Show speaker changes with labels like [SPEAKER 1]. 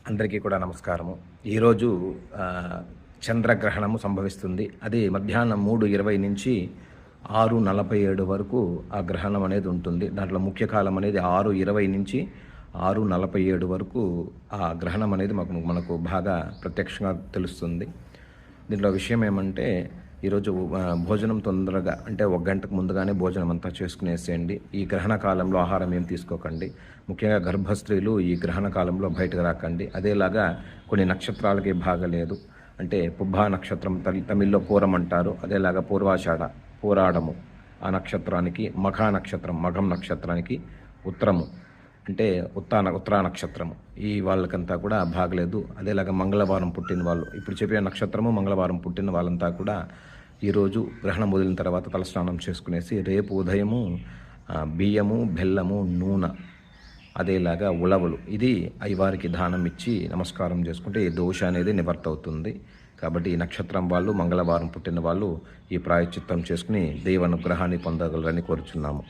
[SPEAKER 1] అందరికీ కూడా నమస్కారము. ఈరోజు చంద్రగ్రహణము సంభవిస్తుంది. అది మధ్యాహ్నం 3:20 నుంచి 6:47 వరకు ఆ గ్రహణం అనేది ఉంటుంది. దాంట్లో ముఖ్య కాలం అనేది 6:20 నుంచి 6:47 వరకు ఆ గ్రహణం అనేది మనకు బాగా ప్రత్యక్షంగా తెలుస్తుంది. దీంట్లో విషయం ఏమంటే ఈరోజు భోజనం తొందరగా అంటే 1 గంటకు ముందుగానే భోజనం అంతా చేసుకునేసేయండి. ఈ గ్రహణ కాలంలో ఆహారం ఏం తీసుకోకండి. ముఖ్యంగా గర్భస్త్రీలు ఈ గ్రహణ కాలంలో బయటకు రాకండి. అదేలాగా కొన్ని నక్షత్రాలకి బాగలేదు. అంటే పుబ్బా నక్షత్రం తమిళ్లో పూరం అంటారు. అదేలాగా పూర్వాషాఢ పూరాడము ఆ నక్షత్రానికి, మఘం నక్షత్రానికి ఉత్తరము అంటే ఉత్తరా నక్షత్రము ఈ వాళ్ళకంతా కూడా బాగలేదు. అదేలాగా మంగళవారం పుట్టిన వాళ్ళు, ఇప్పుడు చెప్పిన నక్షత్రము మంగళవారం పుట్టిన వాళ్ళంతా కూడా ఈరోజు గ్రహణం వదిలిన తర్వాత తలస్నానం చేసుకునేసి రేపు ఉదయము బియ్యము, బెల్లము, నూనె, అదేలాగా ఉలవలు ఇది అయ్యవారికి దానం ఇచ్చి నమస్కారం చేసుకుంటే ఈ దోష అనేది నివర్తి అవుతుంది. కాబట్టి ఈ నక్షత్రం వాళ్ళు, మంగళవారం పుట్టిన వాళ్ళు ఈ ప్రాయశ్చిత్తం చేసుకుని దైవ అనుగ్రహాన్ని పొందగలరని కోరుచున్నాము.